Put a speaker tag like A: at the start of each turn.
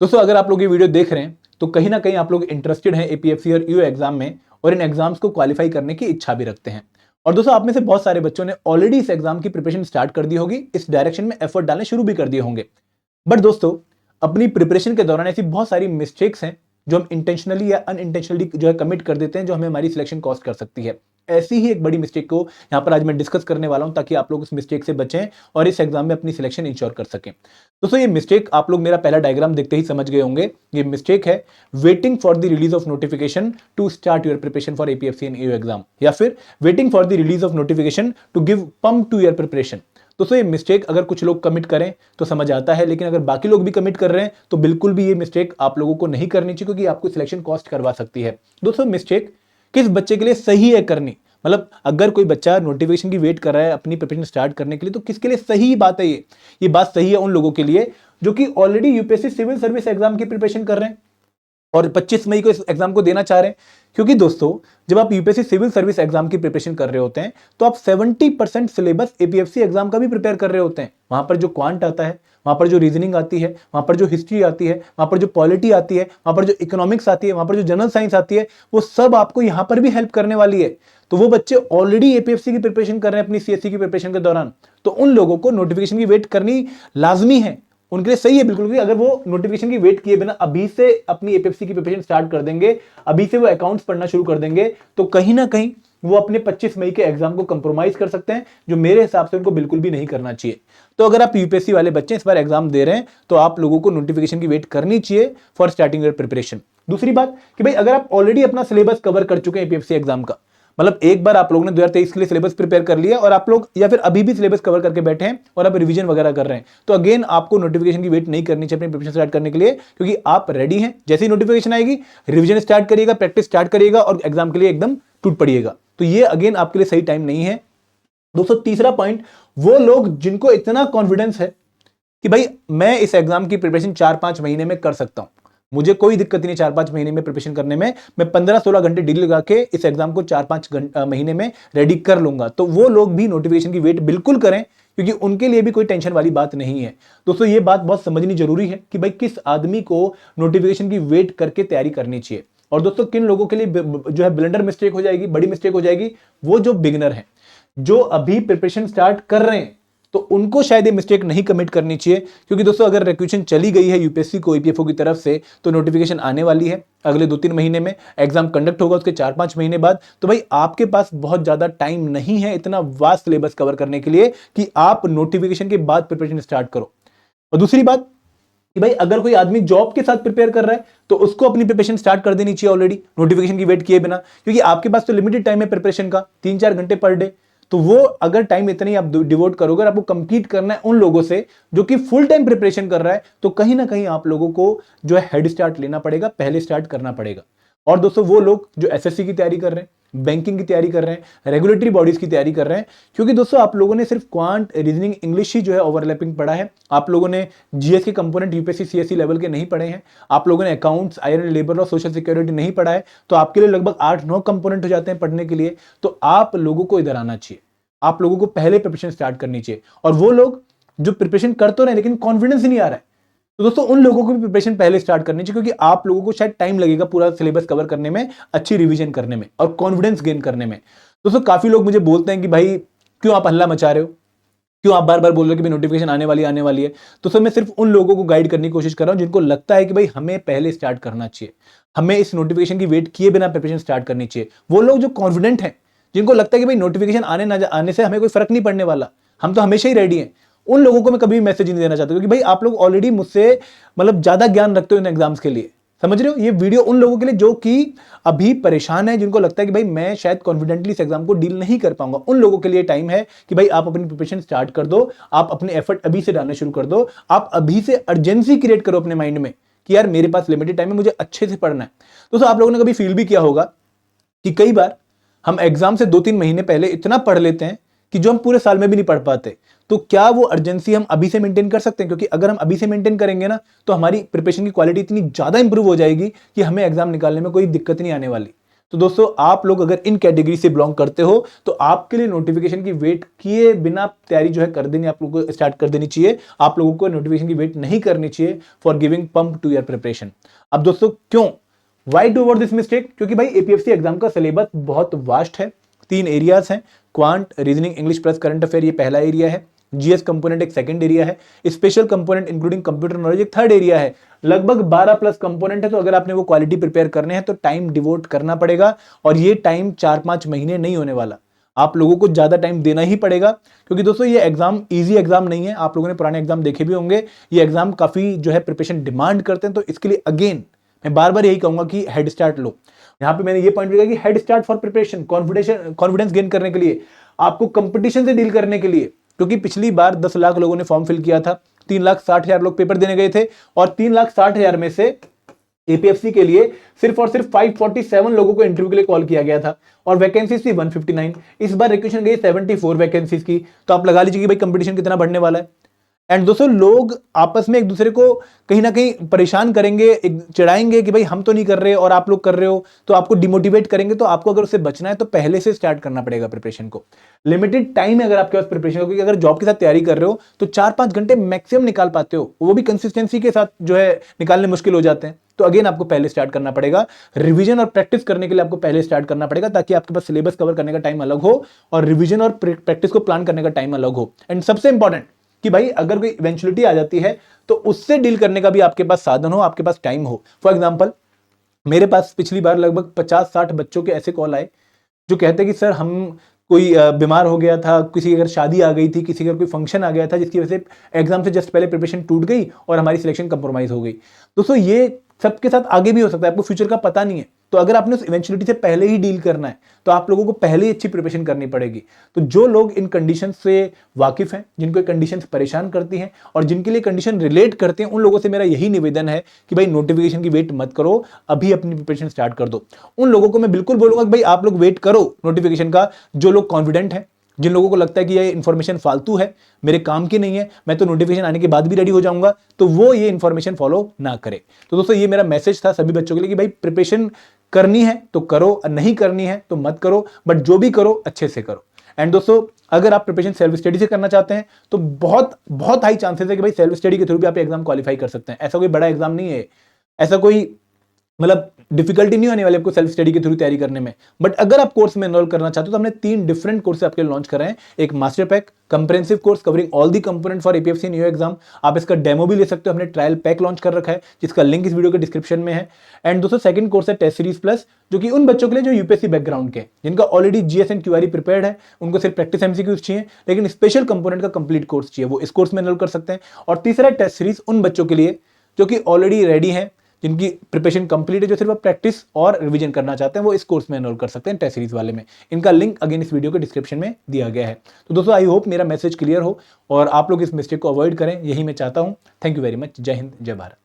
A: दोस्तों अगर आप लोग ये वीडियो देख रहे हैं तो कहीं ना कहीं आप लोग इंटरेस्टेड हैं एपीएफसी और ईओ एग्जाम में और इन एग्जाम्स को क्वालिफाई करने की इच्छा भी रखते हैं। और दोस्तों आप में से बहुत सारे बच्चों ने ऑलरेडी इस एग्जाम की प्रिपरेशन स्टार्ट कर दी होगी, इस डायरेक्शन में एफर्ट डालने शुरू भी कर दिए होंगे। बट दोस्तों अपनी प्रिपरेशन के दौरान ऐसी बहुत सारी मिस्टेक्स हैं जो हम इंटेंशनली या अनइंटेंशनली जो है कमिट कर देते हैं, जो हमें हमारी सिलेक्शन कॉस्ट कर सकती है। ऐसी ही एक बड़ी मिस्टेक को यहां पर आज मैं डिस्कस करने वाला हूं ताकि आप लोग उस मिस्टेक से बचें और इस एग्जाम में अपनी सिलेक्शन इंश्योर कर सकें। दोस्तों ये मिस्टेक आप लोग मेरा पहला डायग्राम देखते ही समझ गए होंगे। ये मिस्टेक है waiting for the release of notification to start your preparation for APFC and EO exam, या फिर waiting for the release of notification to give pump to your preparation. दोस्तों ये मिस्टेक अगर कुछ लोग कमिट करें तो समझ आता है, लेकिन अगर बाकी लोग भी कमिट कर रहे हैं तो बिल्कुल भी ये मिस्टेक आप लोगों को नहीं करनी चाहिए, क्योंकि आपको सिलेक्शन कॉस्ट करवा सकती है। दोस्तों मिस्टेक किस बच्चे के लिए सही है करनी, मतलब अगर कोई बच्चा नोटिफिकेशन की वेट कर रहा है अपनी प्रिपरेशन स्टार्ट करने के लिए तो किसके लिए सही बात है ये बात सही है उन लोगों के लिए जो कि already UPSC civil service exam की प्रिपरेशन कर रहे हैं और 25 मई को इस एग्जाम को देना चाह रहे हैं। क्योंकि दोस्तों जब आप यूपीएससी सिविल सर्विस एग्जाम की प्रिपरेशन कर रहे होते हैं तो आप 70% सिलेबस एपीएफसी एग्जाम का भी प्रिपेयर कर रहे होते हैं। वहां पर जो क्वांट आता है, वहां पर जो रीजनिंग आती है, वहां पर जो हिस्ट्री आती है, वहां पर जो पॉलिटी आती है, वहां पर जो इकोनॉमिक्स आती है, वहां पर जो जनरल साइंस आती है, वो सब आपको यहां पर भी हेल्प करने वाली है। तो वो बच्चे ऑलरेडी एपीएफसी की प्रिपरेशन कर रहे हैं अपनी सीएससी की प्रिपरेशन के दौरान, तो उन लोगों को नोटिफिकेशन की वेट करनी लाजमी है, उनके लिए सही है बिल्कुल। कि अगर वो नोटिफिकेशन की वेट किए बिना अभी से अपनी एपीएफसी की प्रिपरेशन स्टार्ट कर देंगे, अभी से वो अकाउंट्स पढ़ना शुरू कर देंगे, तो कहीं ना कहीं वो अपने 25 मई के एग्जाम को कंप्रोमाइज कर सकते हैं, जो मेरे हिसाब से उनको बिल्कुल भी नहीं करना चाहिए। तो अगर आप यूपीएससी वाले बच्चे इस बार एग्जाम दे रहे हैं तो आप लोगों को नोटिफिकेशन की वेट करनी चाहिए फॉर स्टार्टिंग योर प्रिपरेशन। दूसरी बात कि भाई अगर आप ऑलरेडी अपना सिलेबस कवर कर चुके हैं एपीएफसी एग्जाम का, मतलब एक बार आप लोगों ने 2023 के लिए सिलेबस प्रिपेयर कर लिया और आप लोग या फिर अभी भी सिलेबस कवर करके बैठे हैं और आप रिवीजन वगैरह कर रहे हैं, तो अगेन आपको नोटिफिकेशन की वेट नहीं करनी चाहिए अपनी प्रिपरेशन स्टार्ट करने के लिए, क्योंकि आप रेडी हैं। जैसे ही नोटिफिकेशन आएगी रिवीजन स्टार्ट करिएगा, प्रैक्टिस स्टार्ट करिएगा और एग्जाम के लिए एकदम टूट पड़िएगा। तो ये अगेन आपके लिए सही टाइम नहीं है। दोस्तों तीसरा पॉइंट, वो लोग जिनको इतना कॉन्फिडेंस है कि भाई मैं इस एग्जाम की प्रिपरेशन 4-5 महीने में कर सकता हूं, मुझे कोई दिक्कत नहीं 4-5 महीने में प्रिपरेशन करने में, मैं 15-16 घंटे डेली लगा के इस एग्जाम को 4-5 महीने में रेडी कर लूंगा, तो वो लोग भी नोटिफिकेशन की वेट बिल्कुल करें, क्योंकि उनके लिए भी कोई टेंशन वाली बात नहीं है। दोस्तों ये बात बहुत समझनी जरूरी है कि भाई किस आदमी को नोटिफिकेशन की वेट करके तैयारी करनी चाहिए। और दोस्तों किन लोगों के लिए जो है ब्लंडर मिस्टेक हो जाएगी, बड़ी मिस्टेक हो जाएगी, वो जो बिगिनर है, जो अभी प्रिपरेशन स्टार्ट कर रहे हैं, तो उनको शायद ये मिस्टेक नहीं कमिट करनी चाहिए। क्योंकि दोस्तों अगर रिक्वेशन चली गई है यूपीएससी को ईपीएफओ की तरफ से तो नोटिफिकेशन आने वाली है अगले 2-3 महीने में, एग्जाम कंडक्ट होगा उसके 4-5 महीने बाद, तो भाई आपके पास बहुत ज्यादा टाइम नहीं है इतना वास्ट सिलेबस कवर करने के लिए कि आप नोटिफिकेशन के बाद प्रिपरेशन स्टार्ट करो। और दूसरी बात कि भाई अगर कोई आदमी जॉब के साथ प्रिपेयर कर रहा है तो उसको अपनी प्रिपरेशन स्टार्ट कर देनी चाहिए ऑलरेडी नोटिफिकेशन की वेट किए बिना, क्योंकि आपके पास तो लिमिटेड टाइम है प्रिपरेशन का, 3-4 घंटे पर डे। तो वो अगर टाइम इतना ही आप डिवोट करोगे, आपको कंपीट करना है उन लोगों से जो कि फुल टाइम प्रिपरेशन कर रहा है, तो कहीं ना कहीं आप लोगों को जो है हेड स्टार्ट लेना पड़ेगा, पहले स्टार्ट करना पड़ेगा। और दोस्तों वो लोग जो एसएससी की तैयारी कर रहे हैं, बैंकिंग की तैयारी कर रहे हैं, रेगुलेटरी बॉडीज की तैयारी कर रहे हैं, क्योंकि दोस्तों आप लोगों ने सिर्फ क्वांट, रीजनिंग, इंग्लिश ही जो है ओवरलैपिंग पढ़ा है, आप लोगों ने जीएस के कंपोनेंट यूपीएससी सीएससी लेवल के नहीं पढ़े हैं, आप लोगों ने अकाउंट्स, आयरन लेबर और सोशल सिक्योरिटी नहीं पढ़ा है, तो आपके लिए लगभग 8-9 कंपोनेंट हो जाते हैं पढ़ने के लिए। तो आप लोगों को इधर आना चाहिए, आप लोगों को पहले प्रिपरेशन स्टार्ट करनी चाहिए। और वो लोग जो प्रिपरेशन कर तो रहे हैं लेकिन कॉन्फिडेंस ही नहीं आ रहा है, तो दोस्तों उन लोगों को भी प्रिपरेशन पहले स्टार्ट करनी चाहिए, क्योंकि आप लोगों को शायद टाइम लगेगा पूरा सिलेबस कवर करने में, अच्छी रिवीजन करने में और कॉन्फिडेंस गेन करने में। दोस्तों काफी लोग मुझे बोलते हैं कि भाई क्यों आप हल्ला मचा रहे हो, क्यों आप बार बार बोल रहे हो कि भाई नोटिफिकेशन आने वाली है। तो सर मैं सिर्फ उन लोगों को गाइड करने की कोशिश कर रहा हूं जिनको लगता है कि भाई हमें पहले स्टार्ट करना चाहिए, हमें इस नोटिफिकेशन की वेट किए बिना प्रिपरेशन स्टार्ट करनी चाहिए। वो लोग जो कॉन्फिडेंट हैं, जिनको लगता है कि भाई नोटिफिकेशन आने ना आने से हमें कोई फर्क नहीं पड़ने वाला, हम तो हमेशा ही रेडी हैं, उन लोगों को मैं कभी भी मैसेज नहीं देना चाहता, क्योंकि भाई आप लोग ऑलरेडी मुझसे मतलब ज्यादा ज्ञान रखते हो इन एग्जाम्स के लिए। समझ रहे हो, ये वीडियो उन लोगों के लिए जो कि अभी परेशान है, जिनको लगता है कि भाई मैं शायद कॉन्फिडेंटली इस एग्जाम को डील नहीं कर पाऊंगा, उन लोगों के लिए टाइम है कि भाई आप अपनी प्रिपरेशन स्टार्ट कर दो, आप अपने एफर्ट अभी से डालने शुरू कर दो, आप अभी से अर्जेंसी क्रिएट करो अपने माइंड में कि यार मेरे पास लिमिटेड टाइम है, मुझे अच्छे से पढ़ना है। दोस्तों आप लोगों ने कभी फील भी किया होगा कि कई बार हम एग्जाम से 2-3 महीने पहले इतना पढ़ लेते हैं कि जो हम पूरे साल में भी नहीं पढ़ पाते। तो क्या वो अर्जेंसी हम अभी से मेंटेन कर सकते हैं? क्योंकि अगर हम अभी से मेंटेन करेंगे ना तो हमारी प्रिपरेशन की क्वालिटी इतनी ज्यादा इंप्रूव हो जाएगी कि हमें एग्जाम निकालने में कोई दिक्कत नहीं आने वाली। तो दोस्तों आप लोग अगर इन कैटेगरी से बिलोंग करते हो तो आपके लिए नोटिफिकेशन की वेट किए बिना तैयारी जो है कर देनी, आप लोगों को स्टार्ट कर देनी चाहिए। आप लोगों को नोटिफिकेशन की वेट नहीं करनी चाहिए for giving pump to your preparation. अब दोस्तों क्यों, why do avoid this mistake? क्योंकि भाई एपीएफसी एग्जाम का सिलेबस बहुत वास्ट है। 3 एरियाज हैं, quant, reasoning, English plus current affair ये पहला एरिया है, जीएस कंपोनेंट एक सेकंड एरिया है, special component including computer knowledge एक थर्ड एरिया है। लगभग 12 प्लस कंपोनेंट है। तो अगर आपने वो क्वालिटी प्रिपेयर करने हैं तो टाइम डिवोट करना पड़ेगा, और ये टाइम 4-5 महीने नहीं होने वाला, आप लोगों को ज्यादा टाइम देना ही पड़ेगा। क्योंकि दोस्तों ये एग्जाम इजी एग्जाम नहीं है, आप लोगों ने पुराने एग्जाम देखे भी होंगे, ये एग्जाम काफी जो है प्रिपरेशन डिमांड करते हैं। तो इसके लिए अगेन मैं बार बार यही कहूंगा कि हेड स्टार्ट लो। यहां पे मैंने ये पॉइंट लिखा कि head start for preparation, confidence gain करने के लिए, आपको कंपटीशन से डील करने के लिए। क्योंकि पिछली बार 10 लाख लोगों ने फॉर्म फिल किया था, 3,60,000 लोग पेपर देने गए थे, और 3,60,000 में से एपीएफसी के लिए सिर्फ और सिर्फ 547 लोगों को इंटरव्यू के लिए कॉल किया गया था, और वैकेंसीज थी 159। इस बार रिक्वेशन गई 74 वैकेंसीज की। तो आप लगा लीजिए कि भाई कंपटीशन कितना बढ़ने वाला है। एंड दोस्तों लोग आपस में एक दूसरे को कहीं ना कहीं परेशान करेंगे, चिढ़ाएंगे कि भाई हम तो नहीं कर रहे और आप लोग कर रहे हो, तो आपको डिमोटिवेट करेंगे। तो आपको अगर उससे बचना है तो पहले से स्टार्ट करना पड़ेगा प्रिपरेशन को। लिमिटेड टाइम है अगर आपके पास प्रिपरेशन हो, क्योंकि अगर जॉब के साथ तैयारी कर रहे हो तो 4-5 घंटे मैक्सिमम निकाल पाते हो, वो भी कंसिस्टेंसी के साथ जो है निकालने मुश्किल हो जाते हैं। तो अगेन आपको पहले स्टार्ट करना पड़ेगा, रिवीजन और प्रैक्टिस करने के लिए आपको पहले स्टार्ट करना पड़ेगा, ताकि आपके पास सिलेबस कवर करने का टाइम अलग हो और रिवीजन और प्रैक्टिस को प्लान करने का टाइम अलग हो। एंड सबसे इंपॉर्टेंट कि भाई अगर कोई इवेंचुअलिटी आ जाती है तो उससे डील करने का भी आपके पास साधन हो, आपके पास टाइम हो। फॉर एग्जांपल मेरे पास पिछली बार लगभग 50-60 बच्चों के ऐसे कॉल आए जो कहते हैं कि सर हम कोई बीमार हो गया था, किसी की अगर शादी आ गई थी, किसी का कोई फंक्शन आ गया था, जिसकी वजह से एग्जाम से जस्ट पहले प्रिपरेशन टूट गई और हमारी सिलेक्शन कंप्रोमाइज हो गई। दोस्तों ये सबके साथ आगे भी हो सकता है, आपको फ्यूचर का पता नहीं है। तो अगर आपने उस इवेंचुअलिटी से पहले ही डील करना है तो आप लोगों को पहले ही अच्छी प्रिपरेशन करनी पड़ेगी। तो जो लोग इन कंडीशन से वाकिफ हैं, जिनको कंडीशन परेशान करती हैं और जिनके लिए कंडीशन रिलेट करते हैं, उन लोगों से मेरा यही निवेदन है कि भाई नोटिफिकेशन की वेट मत करो, अभी अपनी प्रिपरेशन स्टार्ट कर दो। उन लोगों को मैं बिल्कुल बोलूंगा कि भाई आप लोग वेट करो नोटिफिकेशन का, जो लोग कॉन्फिडेंट हैं, जिन लोगों को लगता है कि ये इन्फॉर्मेशन फालतू है, मेरे काम की नहीं है, मैं तो नोटिफिकेशन आने के बाद भी रेडी हो जाऊंगा, तो वो ये इन्फॉर्मेशन फॉलो ना करे। तो दोस्तों ये मेरा मैसेज था सभी बच्चों के लिए कि भाई प्रिपरेशन करनी है तो करो, नहीं करनी है तो मत करो, बट जो भी करो अच्छे से करो। एंड दोस्तों अगर आप प्रिपरेशन सेल्फ स्टडी से करना चाहते हैं तो बहुत बहुत हाई चांसेस है कि भाई सेल्फ स्टडी के थ्रू भी आप एग्जाम क्वालिफाई कर सकते हैं। ऐसा कोई बड़ा एग्जाम नहीं है, ऐसा कोई मतलब डिफिकल्टी नहीं होने वाली आपको सेल्फ स्टडी के थ्रू तैयारी करने में। बट अगर आप कोर्स में एनरोल करना चाहते हो तो हमने 3 डिफरेंट कोर्स आपके लिए लॉन्च कर रहे हैं। एक master pack comprehensive course covering all the component for APFC new exam, आप इसका डेमो भी ले सकते हो, हमने ट्रायल पैक लॉन्च कर रखा है जिसका लिंक इस वीडियो के डिस्क्रिप्शन में है। एंड दोस्तों सेकंड कोर्स है टेस्ट सीरीज प्लस, जो कि उन बच्चों के लिए जो यूपीएससी बैकग्राउंड के, जिनका ऑलरेडी जीएस एंड क्यूआरई प्रिपेयर्ड है, उनको सिर्फ प्रैक्टिस एमसीक्यूज चाहिए लेकिन स्पेशल कंपोनेंट का कंप्लीट कोर्स चाहिए, वो इस कोर्स में एनरोल कर सकते हैं। और तीसरा टेस्ट सीरीज उन बच्चों के लिए जो कि ऑलरेडी रेडी हैं, जिनकी प्रिपरेशन कंप्लीट है, जो सिर्फ प्रैक्टिस और रिवीजन करना चाहते हैं, वो इस कोर्स में एनरोल कर सकते हैं टेस्ट सीरीज वाले में। इनका लिंक अगेन इस वीडियो के डिस्क्रिप्शन में दिया गया है। तो दोस्तों आई होप मेरा मैसेज क्लियर हो और आप लोग इस मिस्टेक को अवॉइड करें, यही मैं चाहता हूं। Thank you very much. जय हिंद, जय भारत।